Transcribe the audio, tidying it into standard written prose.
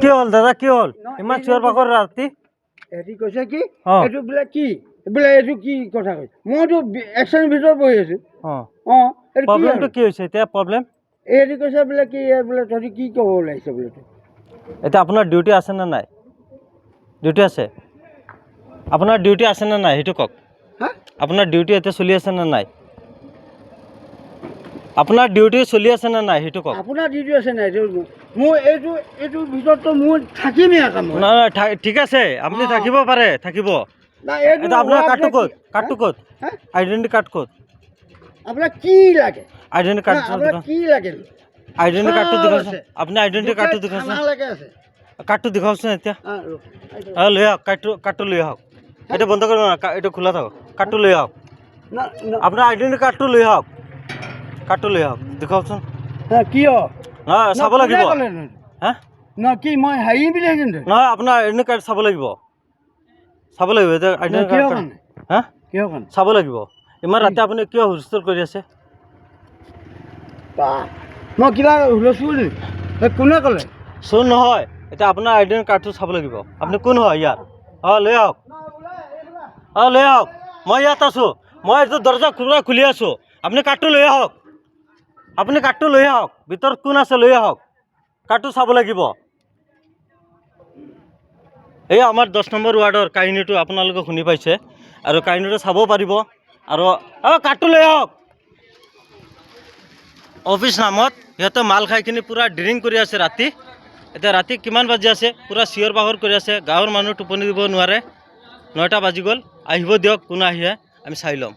কি হ'ল দাদা কি হ'ল ইমান চিঞৰ বাখৰ ৰাতি এটি কৈছে কি এইটো বোলে কি বোলে এইটো কি কথা কৈছে মইতো একশ্যনৰ ভিতৰত বহি আছো প্ৰব্লেমটো কি হৈছে এতিয়া প্ৰব্লেম এটি কৈছে বোলে কি বোলে তহঁতি কি ক'ব ওলাইছে বোলে এতিয়া আপোনাৰ ডিউটি আছে নে নাই ডিউটি আছে আপোনাৰ ডিউটি আছে নে নাই সেইটো কওক আপোনাৰ ডিউটি এতিয়া চলি আছে নে নাই আপোনাৰ ডিউটি চলি আছে নে নাই সেইটো কওক আপোনাৰ ডিউটি আছে নাই মোৰ এইটো ভিতৰতো মোৰ থাকিমেই কাম ঠিক আছে আপুনি থাকিব পাৰে থাকিব এটা আপোনাৰ কাৰ্ডটো ক'ত আইডেণ্টি কাৰ্ড ক'ত আপোনাৰ কি লাগে আইডেণ্টি কাৰ্ড কি লাগে আইডেণ্টি কাৰ্ডটো দেখাওকচোন আপুনি আইডেণ্টি কাৰ্ডটো দেখাওকচোন কাৰ্ডটো দেখাওকচোন এতিয়া লৈ আহক কাৰ্ডটো লৈ আহক এইটো বন্ধ কৰিব নোৱাৰে এইটো খোলা থাকক কাৰ্ডটো লৈ আহক আপোনাৰ আইডেণ্টি কাৰ্ডটো লৈ আহক কাৰ্ডটো লৈ আহক দেখাওকচোন কিয় নহয় চাব লাগিব হা নহয় কি মই হেৰি বুলি নহয় আপোনাৰ আইডেণ্টি কাৰ্ড চাব লাগিব এতিয়া আইডেণ্টি কাৰ্ড হা কিয় কাৰণে চাব লাগিব ইমান ৰাতি আপুনি কিয় হুলস্থুল কৰি আছে মই কিবা হুলস্থুল কোনে ক'লে চোন নহয় এতিয়া আপোনাৰ আইডেণ্টি কাৰ্ডটো চাব লাগিব আপুনি কোন হয় ইয়াত লৈ আহক লৈ আহক মই ইয়াত আছোঁ মই এইটো দৰ্জা খুলি আছোঁ আপুনি কাৰ্ডটো লৈ আহক ভিতৰত কোন আছে লৈ আহক কাৰ্ডটো চাব লাগিব এই আমাৰ 10 নম্বৰ ৱাৰ্ডৰ কাহিনীটো আপোনালোকে শুনি পাইছে আৰু কাহিনীটো চাব পাৰিব আৰু কাৰ্ডটো লৈ আহক অফিচ নামত সিহঁতে মাল খাই কিনি পূৰা ড্ৰিংক কৰি আছে ৰাতি এতিয়া ৰাতি কিমান বাজি আছে পূৰা চিঞৰ বাখৰ কৰি আছে গাঁৱৰ মানুহ টোপনি দিব নোৱাৰে 9টা বাজি গ'ল আহিব দিয়ক কোন আহে আমি চাই ল'ম